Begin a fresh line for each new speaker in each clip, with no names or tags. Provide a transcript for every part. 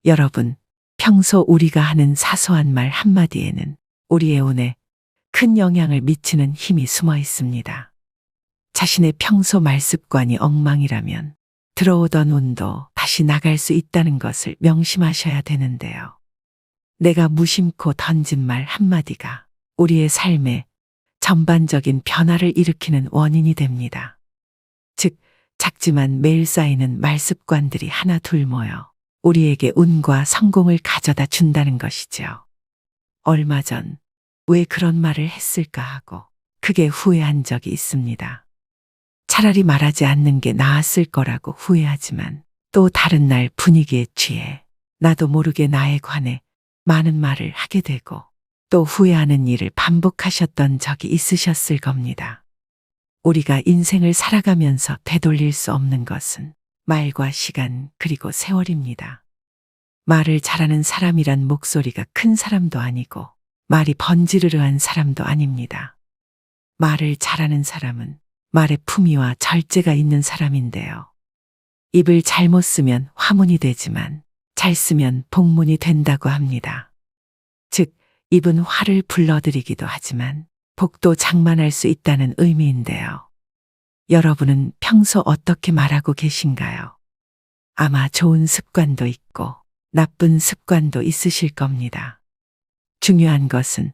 여러분, 평소 우리가 하는 사소한 말 한마디에는 우리의 운에 큰 영향을 미치는 힘이 숨어 있습니다. 자신의 평소 말습관이 엉망이라면 들어오던 운도 다시 나갈 수 있다는 것을 명심하셔야 되는데요. 내가 무심코 던진 말 한마디가 우리의 삶에 전반적인 변화를 일으키는 원인이 됩니다. 즉, 작지만 매일 쌓이는 말습관들이 하나 둘 모여 우리에게 운과 성공을 가져다 준다는 것이죠. 얼마 전 왜 그런 말을 했을까 하고 크게 후회한 적이 있습니다. 차라리 말하지 않는 게 나았을 거라고 후회하지만 또 다른 날 분위기에 취해 나도 모르게 나에 관해 많은 말을 하게 되고 또 후회하는 일을 반복하셨던 적이 있으셨을 겁니다. 우리가 인생을 살아가면서 되돌릴 수 없는 것은 말과 시간 그리고 세월입니다. 말을 잘하는 사람이란 목소리가 큰 사람도 아니고 말이 번지르르한 사람도 아닙니다. 말을 잘하는 사람은 말의 품위와 절제가 있는 사람인데요. 입을 잘못 쓰면 화문이 되지만 잘 쓰면 복문이 된다고 합니다. 즉, 입은 화를 불러들이기도 하지만 복도 장만할 수 있다는 의미인데요. 여러분은 평소 어떻게 말하고 계신가요? 아마 좋은 습관도 있고 나쁜 습관도 있으실 겁니다. 중요한 것은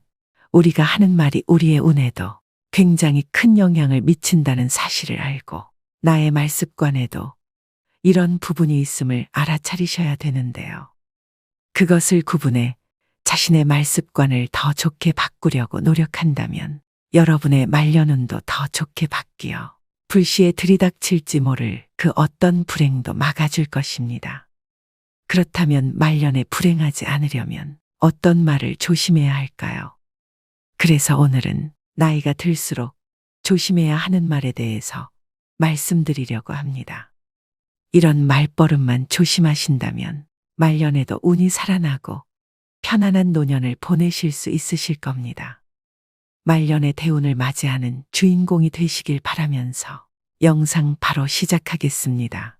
우리가 하는 말이 우리의 운에도 굉장히 큰 영향을 미친다는 사실을 알고 나의 말습관에도 이런 부분이 있음을 알아차리셔야 되는데요. 그것을 구분해 자신의 말습관을 더 좋게 바꾸려고 노력한다면 여러분의 말년운도 더 좋게 바뀌어 불시에 들이닥칠지 모를 그 어떤 불행도 막아줄 것입니다. 그렇다면 말년에 불행하지 않으려면 어떤 말을 조심해야 할까요? 그래서 오늘은 나이가 들수록 조심해야 하는 말에 대해서 말씀드리려고 합니다. 이런 말버릇만 조심하신다면 말년에도 운이 살아나고 편안한 노년을 보내실 수 있으실 겁니다. 말년의 대운을 맞이하는 주인공이 되시길 바라면서 영상 바로 시작하겠습니다.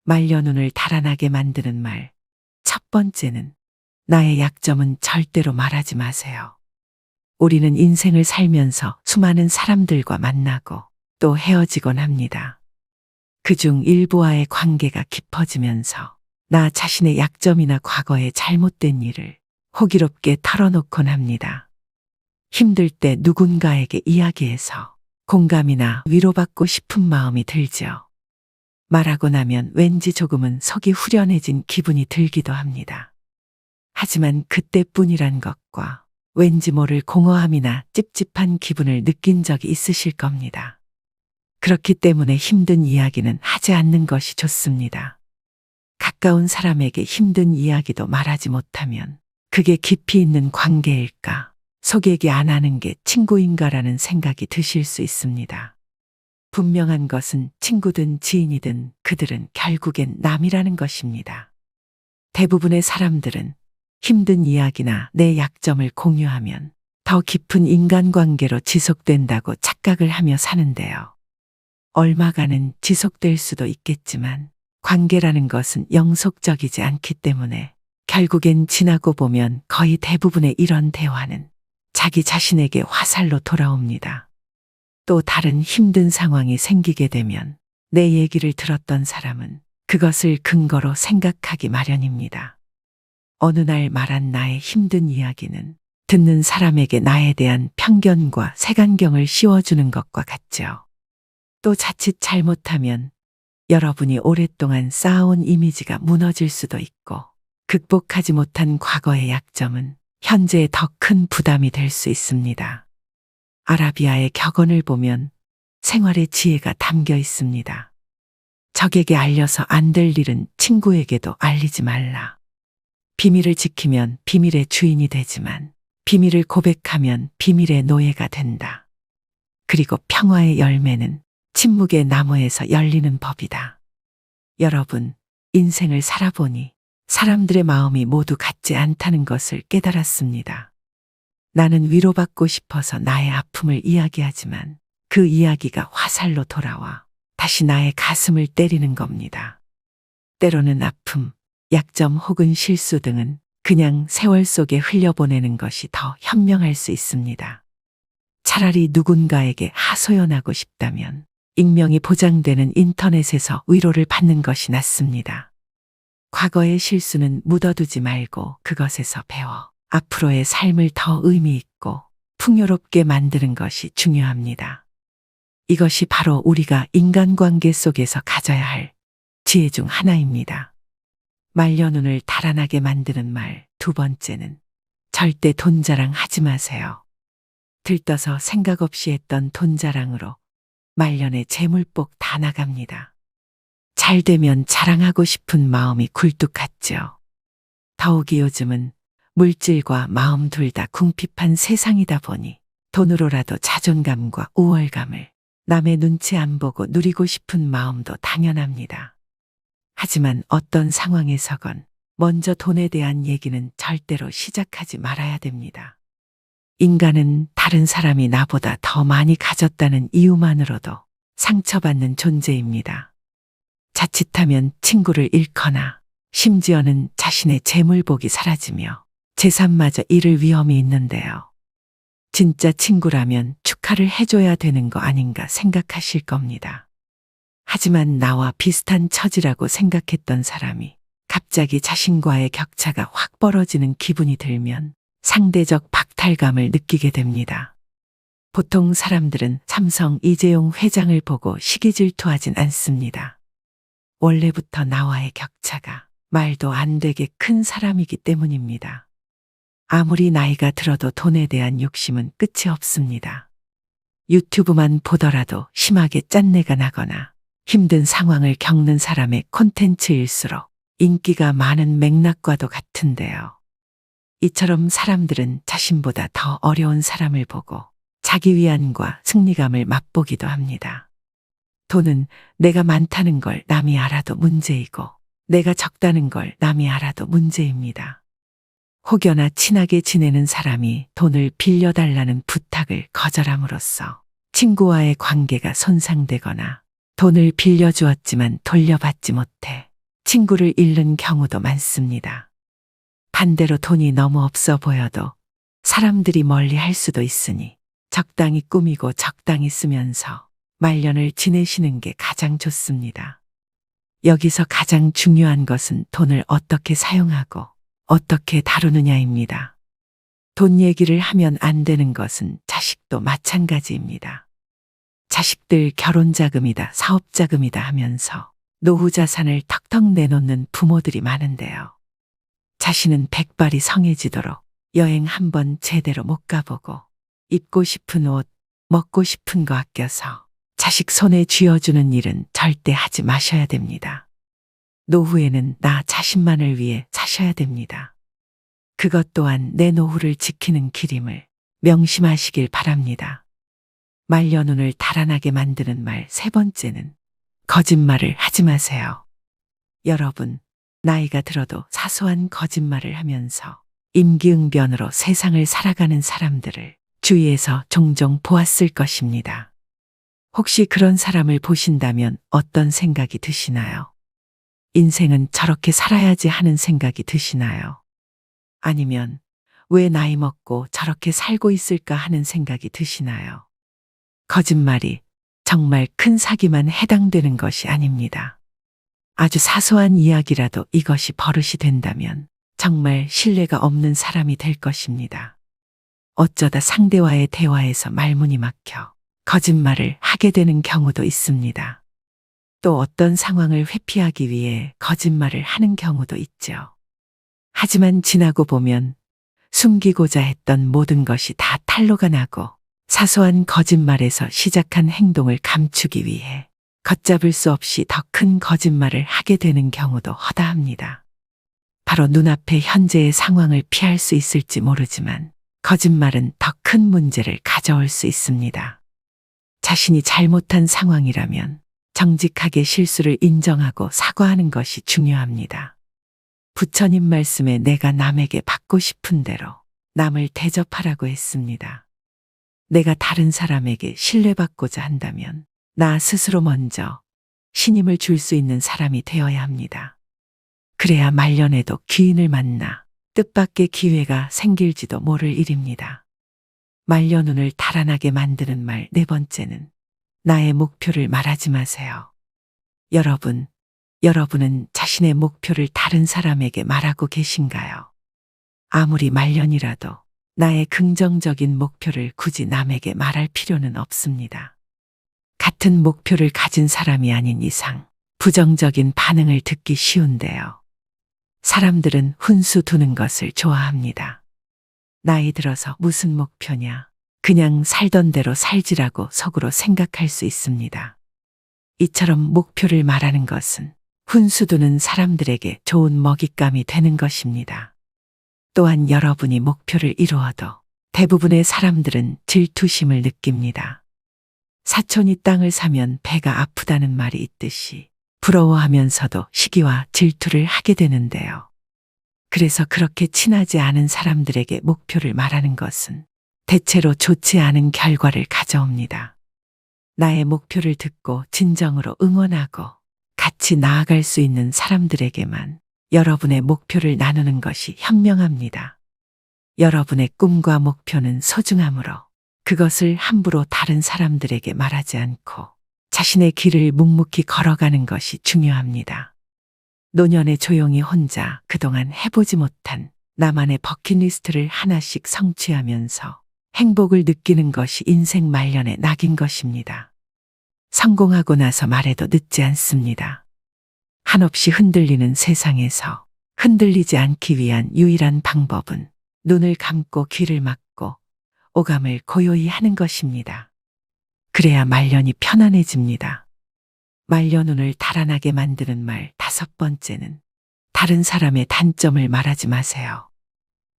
말년운을 달아나게 만드는 말. 첫 번째는 나의 약점은 절대로 말하지 마세요. 우리는 인생을 살면서 수많은 사람들과 만나고 또 헤어지곤 합니다. 그중 일부와의 관계가 깊어지면서 나 자신의 약점이나 과거의 잘못된 일을 호기롭게 털어놓곤 합니다. 힘들 때 누군가에게 이야기해서 공감이나 위로받고 싶은 마음이 들죠. 말하고 나면 왠지 조금은 속이 후련해진 기분이 들기도 합니다. 하지만 그때뿐이란 것과 왠지 모를 공허함이나 찝찝한 기분을 느낀 적이 있으실 겁니다. 그렇기 때문에 힘든 이야기는 하지 않는 것이 좋습니다. 가까운 사람에게 힘든 이야기도 말하지 못하면 그게 깊이 있는 관계일까, 속 얘기 안 하는 게 친구인가라는 생각이 드실 수 있습니다. 분명한 것은 친구든 지인이든 그들은 결국엔 남이라는 것입니다. 대부분의 사람들은 힘든 이야기나 내 약점을 공유하면 더 깊은 인간관계로 지속된다고 착각을 하며 사는데요. 얼마간은 지속될 수도 있겠지만 관계라는 것은 영속적이지 않기 때문에 결국엔 지나고 보면 거의 대부분의 이런 대화는 자기 자신에게 화살로 돌아옵니다. 또 다른 힘든 상황이 생기게 되면 내 얘기를 들었던 사람은 그것을 근거로 생각하기 마련입니다. 어느 날 말한 나의 힘든 이야기는 듣는 사람에게 나에 대한 편견과 색안경을 씌워주는 것과 같죠. 또 자칫 잘못하면 여러분이 오랫동안 쌓아온 이미지가 무너질 수도 있고 극복하지 못한 과거의 약점은 현재의 더 큰 부담이 될 수 있습니다. 아라비아의 격언을 보면 생활의 지혜가 담겨 있습니다. 적에게 알려서 안 될 일은 친구에게도 알리지 말라. 비밀을 지키면 비밀의 주인이 되지만 비밀을 고백하면 비밀의 노예가 된다. 그리고 평화의 열매는 침묵의 나무에서 열리는 법이다. 여러분, 인생을 살아보니 사람들의 마음이 모두 같지 않다는 것을 깨달았습니다. 나는 위로받고 싶어서 나의 아픔을 이야기하지만 그 이야기가 화살로 돌아와 다시 나의 가슴을 때리는 겁니다. 때로는 아픔, 약점 혹은 실수 등은 그냥 세월 속에 흘려보내는 것이 더 현명할 수 있습니다. 차라리 누군가에게 하소연하고 싶다면 익명이 보장되는 인터넷에서 위로를 받는 것이 낫습니다. 과거의 실수는 묻어두지 말고 그것에서 배워 앞으로의 삶을 더 의미 있고 풍요롭게 만드는 것이 중요합니다. 이것이 바로 우리가 인간관계 속에서 가져야 할 지혜 중 하나입니다. 말려눈을 달아나게 만드는 말 두 번째는 절대 돈 자랑 하지 마세요. 들떠서 생각 없이 했던 돈 자랑으로 말년에 재물복 다 나갑니다. 잘 되면 자랑하고 싶은 마음이 굴뚝 같죠. 더욱이 요즘은 물질과 마음 둘 다 궁핍한 세상이다 보니 돈으로라도 자존감과 우월감을 남의 눈치 안 보고 누리고 싶은 마음도 당연합니다. 하지만 어떤 상황에서건 먼저 돈에 대한 얘기는 절대로 시작하지 말아야 됩니다. 인간은 다른 사람이 나보다 더 많이 가졌다는 이유만으로도 상처받는 존재입니다. 자칫하면 친구를 잃거나 심지어는 자신의 재물복이 사라지며 재산마저 잃을 위험이 있는데요. 진짜 친구라면 축하를 해줘야 되는 거 아닌가 생각하실 겁니다. 하지만 나와 비슷한 처지라고 생각했던 사람이 갑자기 자신과의 격차가 확 벌어지는 기분이 들면 상대적 박탈감을 느끼게 됩니다. 보통 사람들은 삼성 이재용 회장을 보고 시기질투하진 않습니다. 원래부터 나와의 격차가 말도 안 되게 큰 사람이기 때문입니다. 아무리 나이가 들어도 돈에 대한 욕심은 끝이 없습니다. 유튜브만 보더라도 심하게 짠내가 나거나 힘든 상황을 겪는 사람의 콘텐츠일수록 인기가 많은 맥락과도 같은데요. 이처럼 사람들은 자신보다 더 어려운 사람을 보고 자기 위안과 승리감을 맛보기도 합니다. 돈은 내가 많다는 걸 남이 알아도 문제이고 내가 적다는 걸 남이 알아도 문제입니다. 혹여나 친하게 지내는 사람이 돈을 빌려달라는 부탁을 거절함으로써 친구와의 관계가 손상되거나 돈을 빌려주었지만 돌려받지 못해 친구를 잃는 경우도 많습니다. 반대로 돈이 너무 없어 보여도 사람들이 멀리 할 수도 있으니 적당히 꾸미고 적당히 쓰면서 말년을 지내시는 게 가장 좋습니다. 여기서 가장 중요한 것은 돈을 어떻게 사용하고 어떻게 다루느냐입니다. 돈 얘기를 하면 안 되는 것은 자식도 마찬가지입니다. 자식들 결혼 자금이다, 사업 자금이다 하면서 노후 자산을 턱턱 내놓는 부모들이 많은데요. 자신은 백발이 성해지도록 여행 한번 제대로 못 가보고 입고 싶은 옷, 먹고 싶은 거 아껴서 자식 손에 쥐어주는 일은 절대 하지 마셔야 됩니다. 노후에는 나 자신만을 위해 사셔야 됩니다. 그것 또한 내 노후를 지키는 길임을 명심하시길 바랍니다. 말려눈을 달아나게 만드는 말 세 번째는 거짓말을 하지 마세요. 여러분, 나이가 들어도 사소한 거짓말을 하면서 임기응변으로 세상을 살아가는 사람들을 주위에서 종종 보았을 것입니다. 혹시 그런 사람을 보신다면 어떤 생각이 드시나요? 인생은 저렇게 살아야지 하는 생각이 드시나요? 아니면 왜 나이 먹고 저렇게 살고 있을까 하는 생각이 드시나요? 거짓말이 정말 큰 사기만 해당되는 것이 아닙니다. 아주 사소한 이야기라도 이것이 버릇이 된다면 정말 신뢰가 없는 사람이 될 것입니다. 어쩌다 상대와의 대화에서 말문이 막혀 거짓말을 하게 되는 경우도 있습니다. 또 어떤 상황을 회피하기 위해 거짓말을 하는 경우도 있죠. 하지만 지나고 보면 숨기고자 했던 모든 것이 다 탄로가 나고 사소한 거짓말에서 시작한 행동을 감추기 위해 걷잡을 수 없이 더 큰 거짓말을 하게 되는 경우도 허다합니다. 바로 눈앞의 현재의 상황을 피할 수 있을지 모르지만 거짓말은 더 큰 문제를 가져올 수 있습니다. 자신이 잘못한 상황이라면 정직하게 실수를 인정하고 사과하는 것이 중요합니다. 부처님 말씀에 내가 남에게 받고 싶은 대로 남을 대접하라고 했습니다. 내가 다른 사람에게 신뢰받고자 한다면 나 스스로 먼저 신임을 줄 수 있는 사람이 되어야 합니다. 그래야 말년에도 귀인을 만나 뜻밖의 기회가 생길지도 모를 일입니다. 말년운을 달아나게 만드는 말 네 번째는 나의 목표를 말하지 마세요. 여러분은 자신의 목표를 다른 사람에게 말하고 계신가요? 아무리 말년이라도 나의 긍정적인 목표를 굳이 남에게 말할 필요는 없습니다. 같은 목표를 가진 사람이 아닌 이상 부정적인 반응을 듣기 쉬운데요. 사람들은 훈수 두는 것을 좋아합니다. 나이 들어서 무슨 목표냐? 그냥 살던 대로 살지라고 속으로 생각할 수 있습니다. 이처럼 목표를 말하는 것은 훈수 두는 사람들에게 좋은 먹잇감이 되는 것입니다. 또한 여러분이 목표를 이루어도 대부분의 사람들은 질투심을 느낍니다. 사촌이 땅을 사면 배가 아프다는 말이 있듯이 부러워하면서도 시기와 질투를 하게 되는데요. 그래서 그렇게 친하지 않은 사람들에게 목표를 말하는 것은 대체로 좋지 않은 결과를 가져옵니다. 나의 목표를 듣고 진정으로 응원하고 같이 나아갈 수 있는 사람들에게만 여러분의 목표를 나누는 것이 현명합니다. 여러분의 꿈과 목표는 소중하므로 그것을 함부로 다른 사람들에게 말하지 않고 자신의 길을 묵묵히 걸어가는 것이 중요합니다. 노년에 조용히 혼자 그동안 해보지 못한 나만의 버킷리스트를 하나씩 성취하면서 행복을 느끼는 것이 인생 말년의 낙인 것입니다. 성공하고 나서 말해도 늦지 않습니다. 한없이 흔들리는 세상에서 흔들리지 않기 위한 유일한 방법은 눈을 감고 귀를 막고 오감을 고요히 하는 것입니다. 그래야 말년이 편안해집니다. 말년운을 달아나게 만드는 말 다섯 번째는 다른 사람의 단점을 말하지 마세요.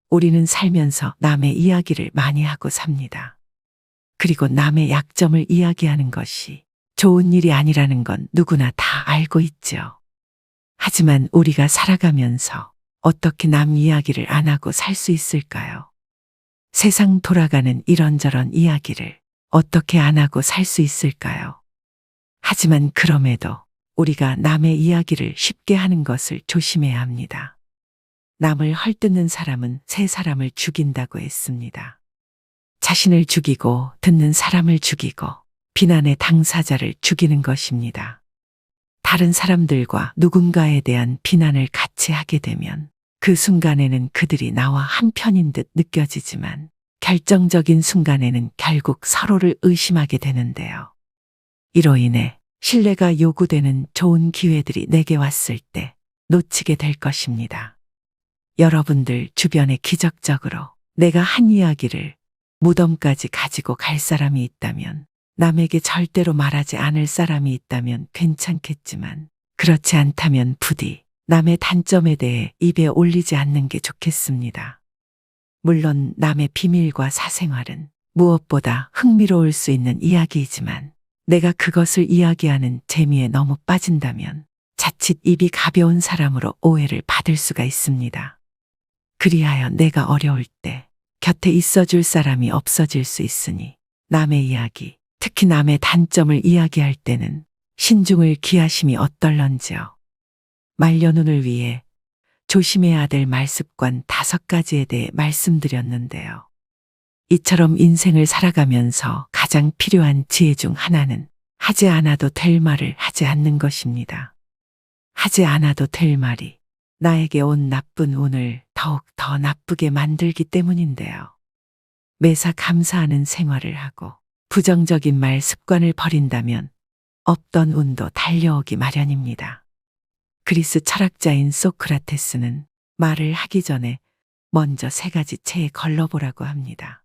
우리는 살면서 남의 이야기를 많이 하고 삽니다. 그리고 남의 약점을 이야기하는 것이 좋은 일이 아니라는 건 누구나 다 알고 있죠. 하지만 우리가 살아가면서 어떻게 남 이야기를 안 하고 살 수 있을까요? 세상 돌아가는 이런저런 이야기를 어떻게 안 하고 살 수 있을까요? 하지만 그럼에도 우리가 남의 이야기를 쉽게 하는 것을 조심해야 합니다. 남을 헐뜯는 사람은 세 사람을 죽인다고 했습니다. 자신을 죽이고 듣는 사람을 죽이고 비난의 당사자를 죽이는 것입니다. 다른 사람들과 누군가에 대한 비난을 같이 하게 되면 그 순간에는 그들이 나와 한편인 듯 느껴지지만 결정적인 순간에는 결국 서로를 의심하게 되는데요. 이로 인해 신뢰가 요구되는 좋은 기회들이 내게 왔을 때 놓치게 될 것입니다. 여러분들 주변에 기적적으로 내가 한 이야기를 무덤까지 가지고 갈 사람이 있다면, 남에게 절대로 말하지 않을 사람이 있다면 괜찮겠지만 그렇지 않다면 부디 남의 단점에 대해 입에 올리지 않는 게 좋겠습니다. 물론 남의 비밀과 사생활은 무엇보다 흥미로울 수 있는 이야기이지만 내가 그것을 이야기하는 재미에 너무 빠진다면 자칫 입이 가벼운 사람으로 오해를 받을 수가 있습니다. 그리하여 내가 어려울 때 곁에 있어줄 사람이 없어질 수 있으니 남의 이야기, 특히 남의 단점을 이야기할 때는 신중을 기하심이 어떨런지요. 말년운을 위해 조심해야 될 말습관 5가지에 대해 말씀드렸는데요. 이처럼 인생을 살아가면서 가장 필요한 지혜 중 하나는 하지 않아도 될 말을 하지 않는 것입니다. 하지 않아도 될 말이 나에게 온 나쁜 운을 더욱 더 나쁘게 만들기 때문인데요. 매사 감사하는 생활을 하고 부정적인 말 습관을 버린다면 없던 운도 달려오기 마련입니다. 그리스 철학자인 소크라테스는 말을 하기 전에 먼저 3가지 체에 걸러보라고 합니다.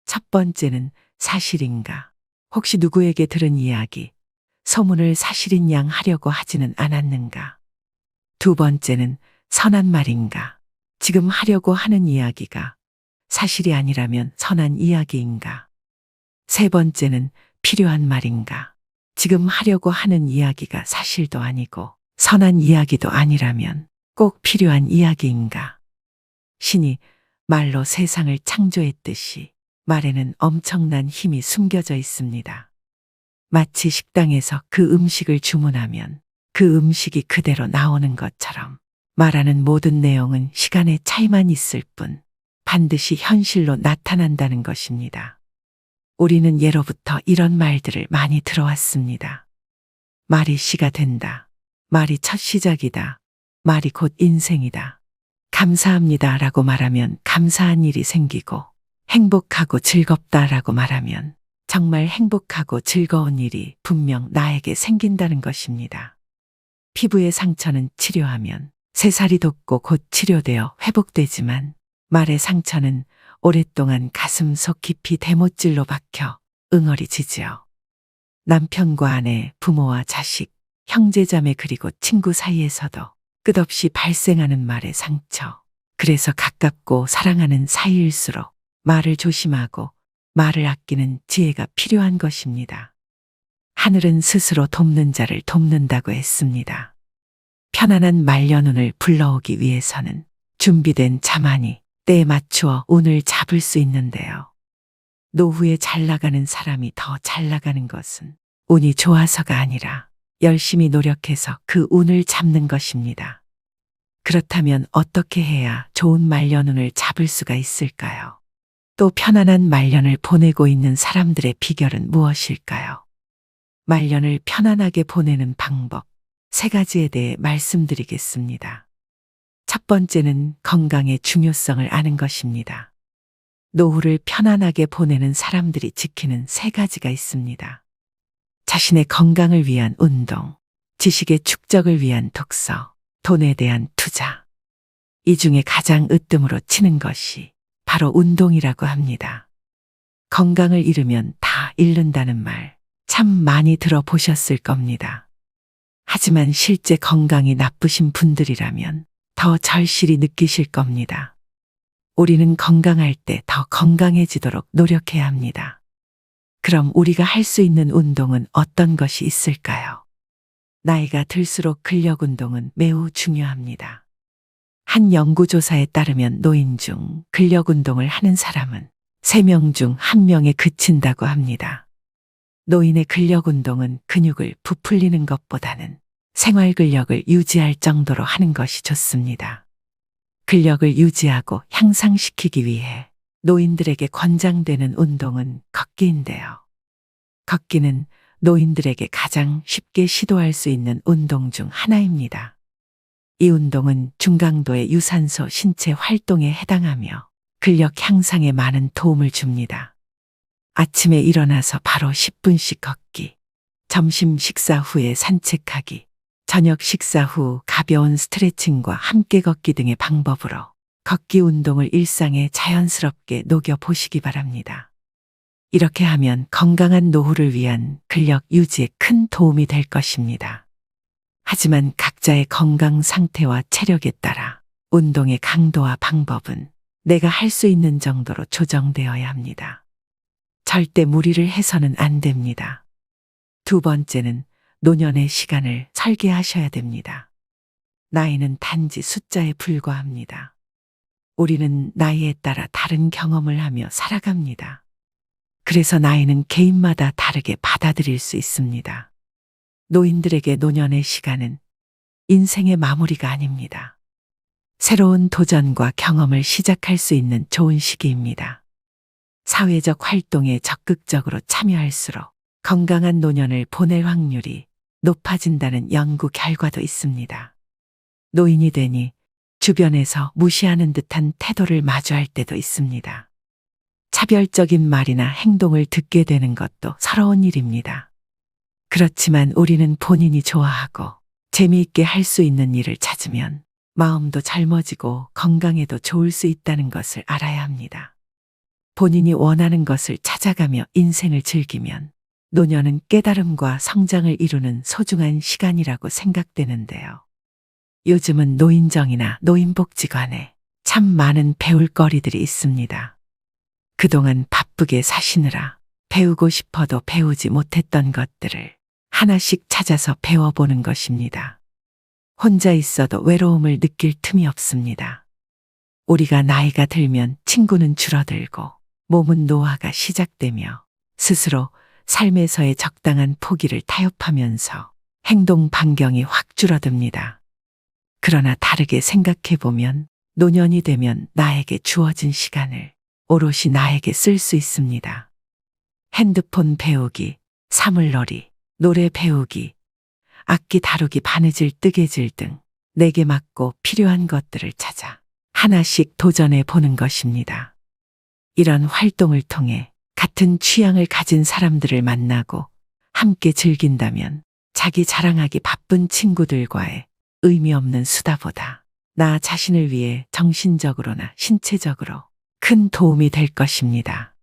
첫 번째는 사실인가? 혹시 누구에게 들은 이야기, 소문을 사실인 양 하려고 하지는 않았는가? 두 번째는 선한 말인가? 지금 하려고 하는 이야기가 사실이 아니라면 선한 이야기인가? 세 번째는 필요한 말인가? 지금 하려고 하는 이야기가 사실도 아니고 선한 이야기도 아니라면 꼭 필요한 이야기인가? 신이 말로 세상을 창조했듯이 말에는 엄청난 힘이 숨겨져 있습니다. 마치 식당에서 그 음식을 주문하면 그 음식이 그대로 나오는 것처럼 말하는 모든 내용은 시간의 차이만 있을 뿐 반드시 현실로 나타난다는 것입니다. 우리는 예로부터 이런 말들을 많이 들어왔습니다. 말이 씨가 된다. 말이 첫 시작이다. 말이 곧 인생이다. 감사합니다 라고 말하면 감사한 일이 생기고, 행복하고 즐겁다라고 말하면 정말 행복하고 즐거운 일이 분명 나에게 생긴다는 것입니다. 피부의 상처는 치료하면 새살이 돋고 곧 치료되어 회복되지만, 말의 상처는 오랫동안 가슴 속 깊이 대못질로 박혀 응어리지지요. 남편과 아내, 부모와 자식, 형제자매 그리고 친구 사이에서도 끝없이 발생하는 말의 상처. 그래서 가깝고 사랑하는 사이일수록 말을 조심하고 말을 아끼는 지혜가 필요한 것입니다. 하늘은 스스로 돕는 자를 돕는다고 했습니다. 편안한 말년운을 불러오기 위해서는 준비된 자만이 때에 맞추어 운을 잡을 수 있는데요. 노후에 잘 나가는 사람이 더 잘 나가는 것은 운이 좋아서가 아니라 열심히 노력해서 그 운을 잡는 것입니다. 그렇다면 어떻게 해야 좋은 말년운을 잡을 수가 있을까요? 또 편안한 말년을 보내고 있는 사람들의 비결은 무엇일까요? 말년을 편안하게 보내는 방법 3가지에 대해 말씀드리겠습니다. 첫 번째는 건강의 중요성을 아는 것입니다. 노후를 편안하게 보내는 사람들이 지키는 3가지가 있습니다. 자신의 건강을 위한 운동, 지식의 축적을 위한 독서, 돈에 대한 투자. 이 중에 가장 으뜸으로 치는 것이 바로 운동이라고 합니다. 건강을 잃으면 다 잃는다는 말 참 많이 들어보셨을 겁니다. 하지만 실제 건강이 나쁘신 분들이라면 더 절실히 느끼실 겁니다. 우리는 건강할 때 더 건강해지도록 노력해야 합니다. 그럼 우리가 할 수 있는 운동은 어떤 것이 있을까요? 나이가 들수록 근력 운동은 매우 중요합니다. 한 연구조사에 따르면 노인 중 근력 운동을 하는 사람은 3명 중 1명에 그친다고 합니다. 노인의 근력 운동은 근육을 부풀리는 것보다는 생활 근력을 유지할 정도로 하는 것이 좋습니다. 근력을 유지하고 향상시키기 위해 노인들에게 권장되는 운동은 걷기인데요. 걷기는 노인들에게 가장 쉽게 시도할 수 있는 운동 중 하나입니다. 이 운동은 중강도의 유산소 신체 활동에 해당하며 근력 향상에 많은 도움을 줍니다. 아침에 일어나서 바로 10분씩 걷기, 점심 식사 후에 산책하기, 저녁 식사 후 가벼운 스트레칭과 함께 걷기 등의 방법으로 걷기 운동을 일상에 자연스럽게 녹여 보시기 바랍니다. 이렇게 하면 건강한 노후를 위한 근력 유지에 큰 도움이 될 것입니다. 하지만 각자의 건강 상태와 체력에 따라 운동의 강도와 방법은 내가 할 수 있는 정도로 조정되어야 합니다. 절대 무리를 해서는 안 됩니다. 두 번째는 노년의 시간을 설계하셔야 됩니다. 나이는 단지 숫자에 불과합니다. 우리는 나이에 따라 다른 경험을 하며 살아갑니다. 그래서 나이는 개인마다 다르게 받아들일 수 있습니다. 노인들에게 노년의 시간은 인생의 마무리가 아닙니다. 새로운 도전과 경험을 시작할 수 있는 좋은 시기입니다. 사회적 활동에 적극적으로 참여할수록 건강한 노년을 보낼 확률이 높아진다는 연구 결과도 있습니다. 노인이 되니 주변에서 무시하는 듯한 태도를 마주할 때도 있습니다. 차별적인 말이나 행동을 듣게 되는 것도 서러운 일입니다. 그렇지만 우리는 본인이 좋아하고 재미있게 할 수 있는 일을 찾으면 마음도 젊어지고 건강에도 좋을 수 있다는 것을 알아야 합니다. 본인이 원하는 것을 찾아가며 인생을 즐기면 노년은 깨달음과 성장을 이루는 소중한 시간이라고 생각되는데요. 요즘은 노인정이나 노인복지관에 참 많은 배울 거리들이 있습니다. 그동안 바쁘게 사시느라 배우고 싶어도 배우지 못했던 것들을 하나씩 찾아서 배워보는 것입니다. 혼자 있어도 외로움을 느낄 틈이 없습니다. 우리가 나이가 들면 친구는 줄어들고 몸은 노화가 시작되며 스스로 삶에서의 적당한 포기를 타협하면서 행동 반경이 확 줄어듭니다. 그러나 다르게 생각해 보면 노년이 되면 나에게 주어진 시간을 오롯이 나에게 쓸 수 있습니다. 핸드폰 배우기, 사물놀이, 노래 배우기, 악기 다루기, 바느질, 뜨개질 등 내게 맞고 필요한 것들을 찾아 하나씩 도전해 보는 것입니다. 이런 활동을 통해 같은 취향을 가진 사람들을 만나고 함께 즐긴다면 자기 자랑하기 바쁜 친구들과의 의미 없는 수다보다 나 자신을 위해 정신적으로나 신체적으로 큰 도움이 될 것입니다.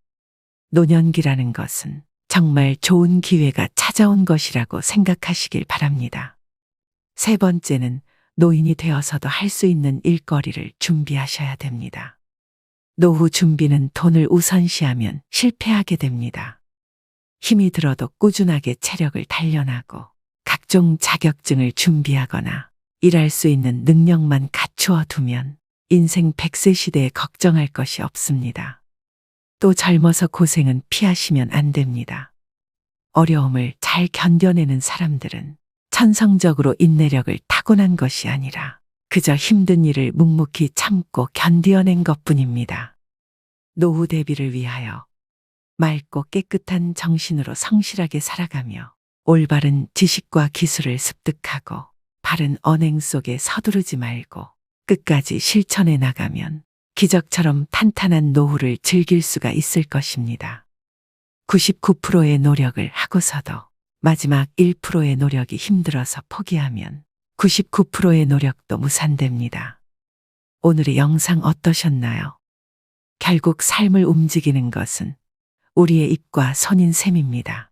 노년기라는 것은 정말 좋은 기회가 찾아온 것이라고 생각하시길 바랍니다. 세 번째는 노인이 되어서도 할 수 있는 일거리를 준비하셔야 됩니다. 노후 준비는 돈을 우선시하면 실패하게 됩니다. 힘이 들어도 꾸준하게 체력을 단련하고 각종 자격증을 준비하거나 일할 수 있는 능력만 갖추어 두면 인생 100세 시대에 걱정할 것이 없습니다. 또 젊어서 고생은 피하시면 안 됩니다. 어려움을 잘 견뎌내는 사람들은 천성적으로 인내력을 타고난 것이 아니라 그저 힘든 일을 묵묵히 참고 견디어낸 것뿐입니다. 노후 대비를 위하여 맑고 깨끗한 정신으로 성실하게 살아가며 올바른 지식과 기술을 습득하고 바른 언행 속에 서두르지 말고 끝까지 실천해 나가면 기적처럼 탄탄한 노후를 즐길 수가 있을 것입니다. 99%의 노력을 하고서도 마지막 1%의 노력이 힘들어서 포기하면 99%의 노력도 무산됩니다. 오늘의 영상 어떠셨나요? 결국 삶을 움직이는 것은 우리의 입과 손인 셈입니다.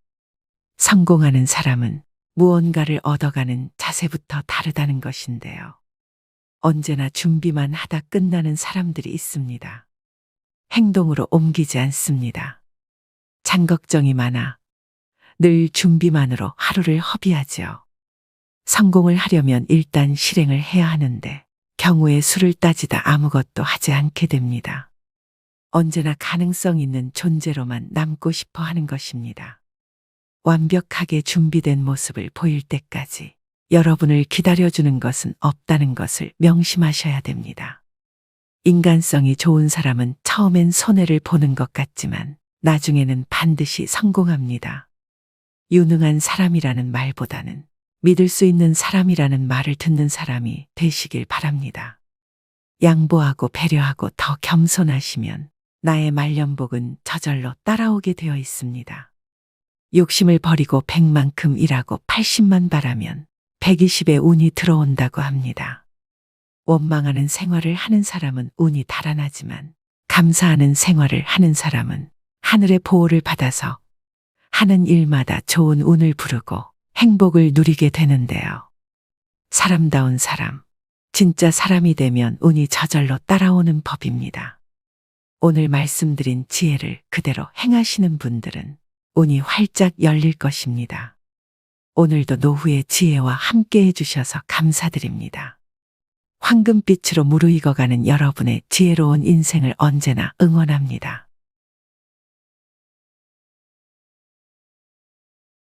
성공하는 사람은 무언가를 얻어가는 자세부터 다르다는 것인데요. 언제나 준비만 하다 끝나는 사람들이 있습니다. 행동으로 옮기지 않습니다. 잔걱정이 많아 늘 준비만으로 하루를 허비하지요. 성공을 하려면 일단 실행을 해야 하는데 경우의 수를 따지다 아무것도 하지 않게 됩니다. 언제나 가능성 있는 존재로만 남고 싶어 하는 것입니다. 완벽하게 준비된 모습을 보일 때까지 여러분을 기다려주는 것은 없다는 것을 명심하셔야 됩니다. 인간성이 좋은 사람은 처음엔 손해를 보는 것 같지만 나중에는 반드시 성공합니다. 유능한 사람이라는 말보다는 믿을 수 있는 사람이라는 말을 듣는 사람이 되시길 바랍니다. 양보하고 배려하고 더 겸손하시면 나의 말년복은 저절로 따라오게 되어 있습니다. 욕심을 버리고 100만큼 일하고 80만 바라면 120의 운이 들어온다고 합니다. 원망하는 생활을 하는 사람은 운이 달아나지만 감사하는 생활을 하는 사람은 하늘의 보호를 받아서 하는 일마다 좋은 운을 부르고 행복을 누리게 되는데요. 사람다운 사람, 진짜 사람이 되면 운이 저절로 따라오는 법입니다. 오늘 말씀드린 지혜를 그대로 행하시는 분들은 운이 활짝 열릴 것입니다. 오늘도 노후의 지혜와 함께 해주셔서 감사드립니다. 황금빛으로 무르익어가는 여러분의 지혜로운 인생을 언제나 응원합니다.